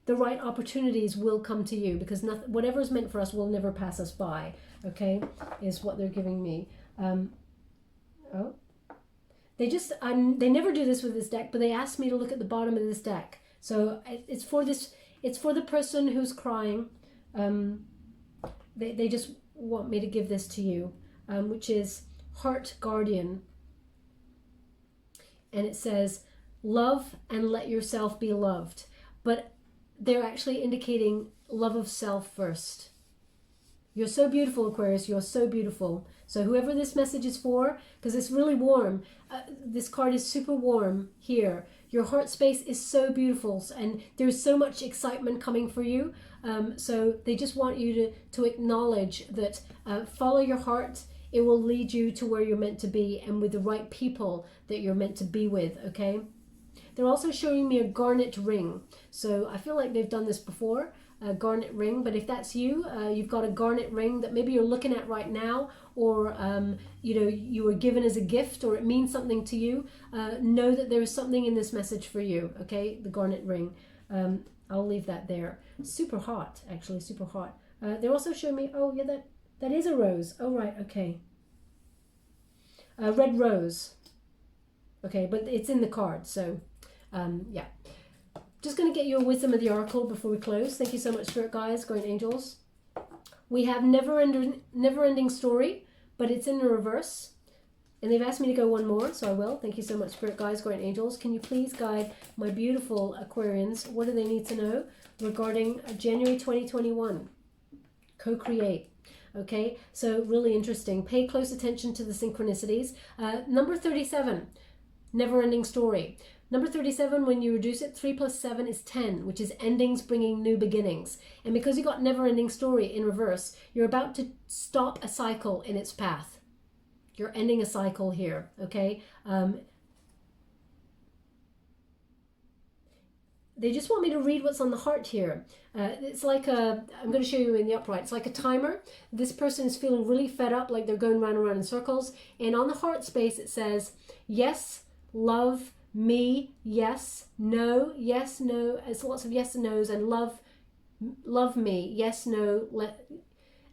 the right opportunities will come to you, because whatever is meant for us will never pass us by. Okay, is what they're giving me. Oh, they never do this with this deck, but they asked me to look at the bottom of this deck. So it's for the person who's crying. They just want me to give this to you, which is Heart Guardian. And it says, love and let yourself be loved. But they're actually indicating love of self first. You're so beautiful, Aquarius. You're so beautiful. So whoever this message is for, because it's really warm. This card is super warm here. Your heart space is so beautiful, and there's so much excitement coming for you. So they just want you to acknowledge that follow your heart. It will lead you to where you're meant to be, and with the right people that you're meant to be with, okay? They're also showing me a garnet ring. So I feel like they've done this before, a garnet ring. But if that's you, you've got a garnet ring that maybe you're looking at right now, or you were given as a gift, or it means something to you. Know that there is something in this message for you, okay? The garnet ring. I'll leave that there. Super hot, actually, super hot. They're also showing me, oh yeah, that is a rose. Oh right, okay. Red rose. Okay, but it's in the card, so yeah. Just going to get you a wisdom of the oracle before we close. Thank you so much, Spirit Guides, Guardian Angels. We have never-ending story, but it's in the reverse. And they've asked me to go one more, so I will. Thank you so much, Spirit Guides, Guardian Angels. Can you please guide my beautiful Aquarians? What do they need to know regarding January 2021? Co-create. Okay, so really interesting. Pay close attention to the synchronicities. Number 37, never-ending story. Number 37, when you reduce it, 3 plus 7 is 10, which is endings bringing new beginnings. And because you got never-ending story in reverse, you're about to stop a cycle in its path. You're ending a cycle here, okay? They just want me to read what's on the heart here. It's like I'm going to show you in the upright. It's like a timer. This person is feeling really fed up, like they're going round and round in circles. And on the heart space, it says, yes, love, me, yes, no, yes, no. It's lots of yes and no's, and love me, yes, no.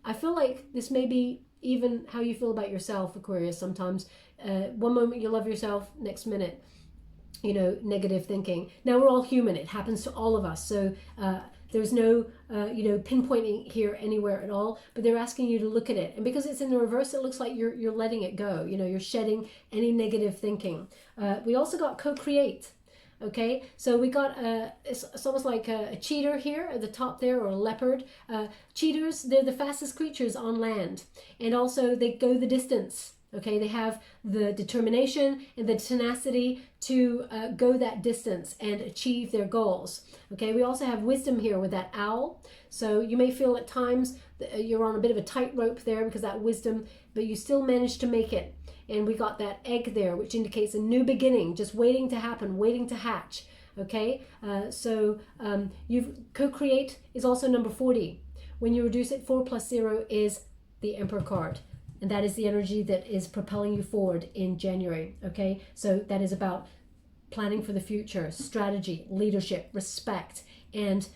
I feel like this may be even how you feel about yourself, Aquarius, sometimes. One moment you love yourself, next minute, negative thinking. Now, we're all human. It happens to all of us. So there's no, pinpointing here anywhere at all, but they're asking you to look at it. And because it's in the reverse, it looks like you're letting it go. You're shedding any negative thinking. We also got co-create. Okay, so we got it's almost like a cheetah here at the top there, or a leopard. Cheetahs, they're the fastest creatures on land, and also they go the distance. Okay, they have the determination and the tenacity to go that distance and achieve their goals. Okay, we also have wisdom here with that owl. So you may feel at times that you're on a bit of a tightrope there because that wisdom, but you still manage to make it. And we got that egg there, which indicates a new beginning, just waiting to happen, waiting to hatch. Okay, so you've co-create is also number 40. When you reduce it, 4 plus 0 is the Emperor card. And that is the energy that is propelling you forward in January, okay? So that is about planning for the future, strategy, leadership, respect, and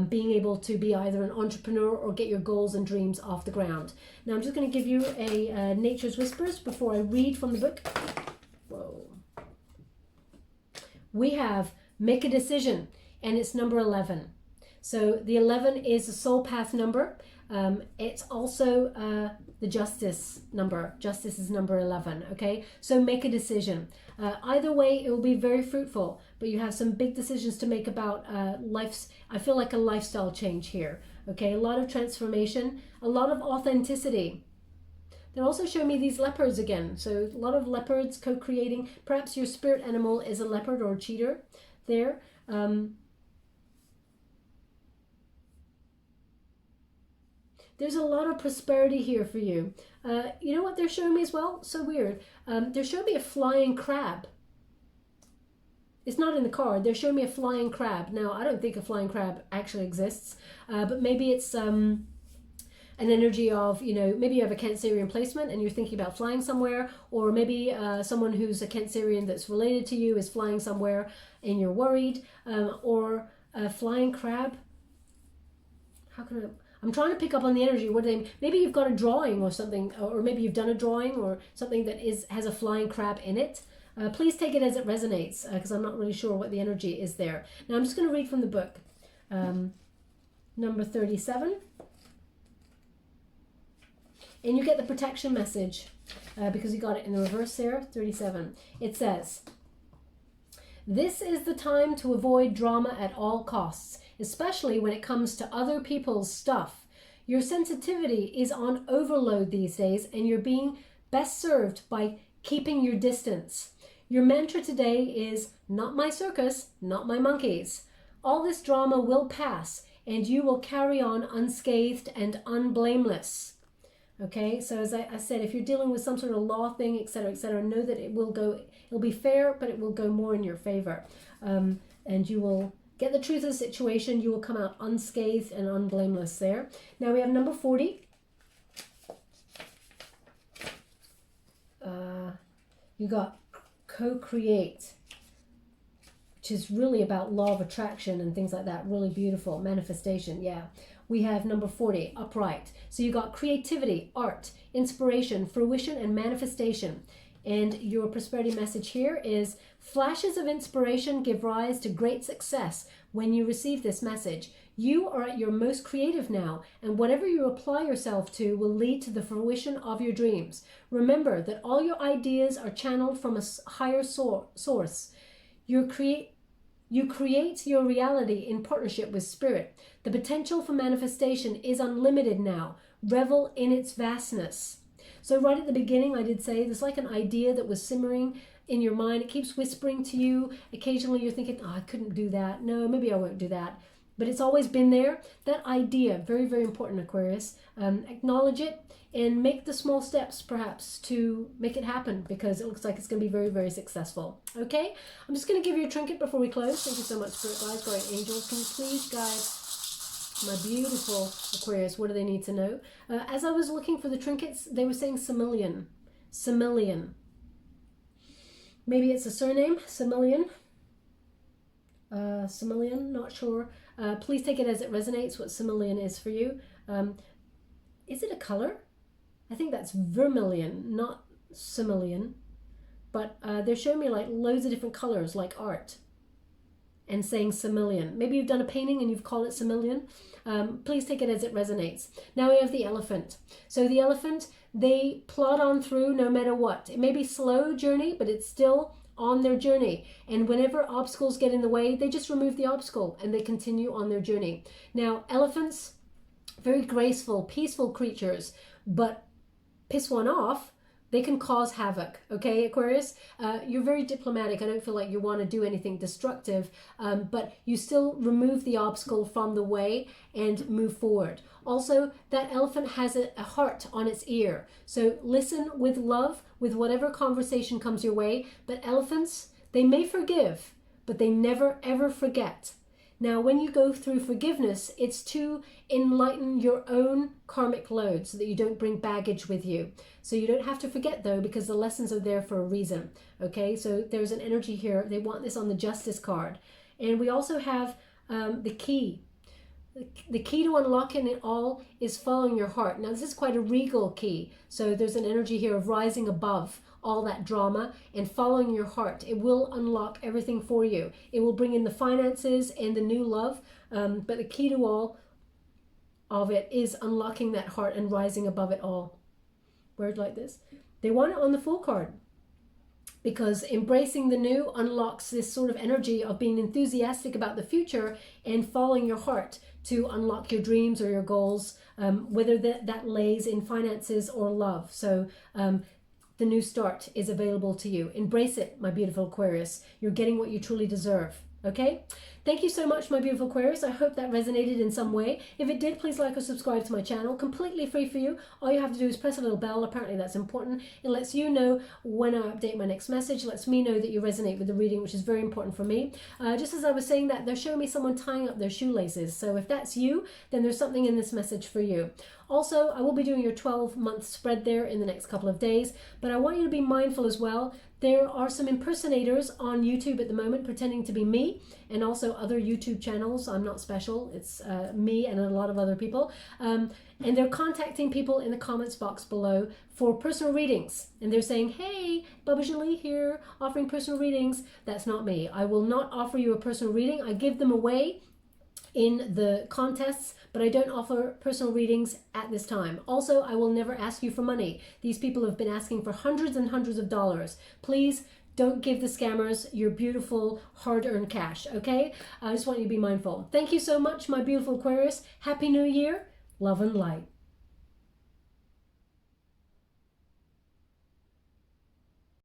being able to be either an entrepreneur or get your goals and dreams off the ground. Now, I'm just going to give you a Nature's Whispers before I read from the book. Whoa. We have make a decision, and it's number 11. So the 11 is a soul path number. It's also the justice number. Justice is number 11, okay? So make a decision. Either way, it will be very fruitful, but you have some big decisions to make about I feel like a lifestyle change here, okay? A lot of transformation, a lot of authenticity. They're also showing me these leopards again. So a lot of leopards co-creating. Perhaps your spirit animal is a leopard or a cheetah there. There's a lot of prosperity here for you. You know what they're showing me as well? So weird. They're showing me a flying crab. It's not in the card. They're showing me a flying crab. Now, I don't think a flying crab actually exists, but maybe it's an energy of, you know, maybe you have a Cancerian placement and you're thinking about flying somewhere, or maybe someone who's a Cancerian that's related to you is flying somewhere and you're worried, or a flying crab. How can I'm trying to pick up on the energy. What do they, maybe you've got a drawing or something, or maybe you've done a drawing or something that has a flying crab in it. Please take it as it resonates, because I'm not really sure what the energy is there. Now I'm just going to read from the book. Number 37. And you get the protection message, because you got it in the reverse there, 37. It says, "This is the time to avoid drama at all costs, especially when it comes to other people's stuff. Your sensitivity is on overload these days, and you're being best served by keeping your distance. Your mantra today is, not my circus, not my monkeys. All this drama will pass, and you will carry on unscathed and unblameless." Okay, so as I said, if you're dealing with some sort of law thing, etc., know that it'll be fair, but it will go more in your favor. And you will get the truth of the situation. You will come out unscathed and unblameless there. Now we have number 40. You got co-create, which is really about law of attraction and things like that. Really beautiful. Manifestation, yeah. We have number 40, upright. So you got creativity, art, inspiration, fruition, and manifestation. And your prosperity message here is, flashes of inspiration give rise to great success when you receive this message. You are at your most creative now, and whatever you apply yourself to will lead to the fruition of your dreams. Remember that all your ideas are channeled from a higher source. You create your reality in partnership with Spirit. The potential for manifestation is unlimited now. Revel in its vastness. So right at the beginning, I did say there's like an idea that was simmering in your mind. It keeps whispering to you. Occasionally you're thinking, oh, I couldn't do that. No, maybe I won't do that. But it's always been there. That idea, very, very important, Aquarius. Acknowledge it and make the small steps, perhaps, to make it happen, because it looks like it's going to be very, very successful. Okay? I'm just going to give you a trinket before we close. Thank you so much, Spirit Guides, Guardian Angels. Can you please guide my beautiful Aquarius? What do they need to know? As I was looking for the trinkets, they were saying Similian. Similian. Maybe it's a surname, Similian. Similian, not sure. Please take it as it resonates, what Similian is for you. Is it a color? I think that's vermilion, not Similian. But they're showing me like loads of different colors, like art, and saying Similian. Maybe you've done a painting and you've called it Similian. Please take it as it resonates. Now we have the elephant. So the elephant, they plod on through no matter what. It may be a slow journey, but it's still on their journey. And whenever obstacles get in the way, they just remove the obstacle and they continue on their journey. Now, elephants, very graceful, peaceful creatures, but piss one off, they can cause havoc. Okay, Aquarius? You're very diplomatic. I don't feel like you want to do anything destructive, but you still remove the obstacle from the way and move forward. Also, that elephant has a heart on its ear. So listen with love with whatever conversation comes your way. But elephants, they may forgive, but they never ever forget. Now, when you go through forgiveness, it's to enlighten your own karmic load so that you don't bring baggage with you. So you don't have to forget, though, because the lessons are there for a reason. Okay, so there's an energy here. They want this on the Justice card. And we also have the key. The key to unlocking it all is following your heart. Now, this is quite a regal key. So there's an energy here of rising above all that drama and following your heart. It will unlock everything for you. It will bring in the finances and the new love. But the key to all of it is unlocking that heart and rising above it all. Word like this. They want it on the Fool card, because embracing the new unlocks this sort of energy of being enthusiastic about the future and following your heart to unlock your dreams or your goals, whether that lays in finances or love. So the new start is available to you. Embrace it, my beautiful Aquarius. You're getting what you truly deserve. Okay? Thank you so much, my beautiful Aquarius. I hope that resonated in some way. If it did, please like or subscribe to my channel. Completely free for you. All you have to do is press a little bell. Apparently that's important. It lets you know when I update my next message. It lets me know that you resonate with the reading, which is very important for me. Just as I was saying that, they're showing me someone tying up their shoelaces. So if that's you, then there's something in this message for you. Also, I will be doing your 12-month spread there in the next couple of days, but I want you to be mindful as well. There are some impersonators on YouTube at the moment pretending to be me, and also other YouTube channels. I'm not special. It's me and a lot of other people. And they're contacting people in the comments box below for personal readings. And they're saying, hey, Baba Jolie here, offering personal readings. That's not me. I will not offer you a personal reading. I give them away in the contests, but I don't offer personal readings at this time. Also, I will never ask you for money. These people have been asking for hundreds and hundreds of dollars. Please don't give the scammers your beautiful hard-earned cash, okay? I just want you to be mindful. Thank you so much, my beautiful Aquarius. Happy New Year. Love and light.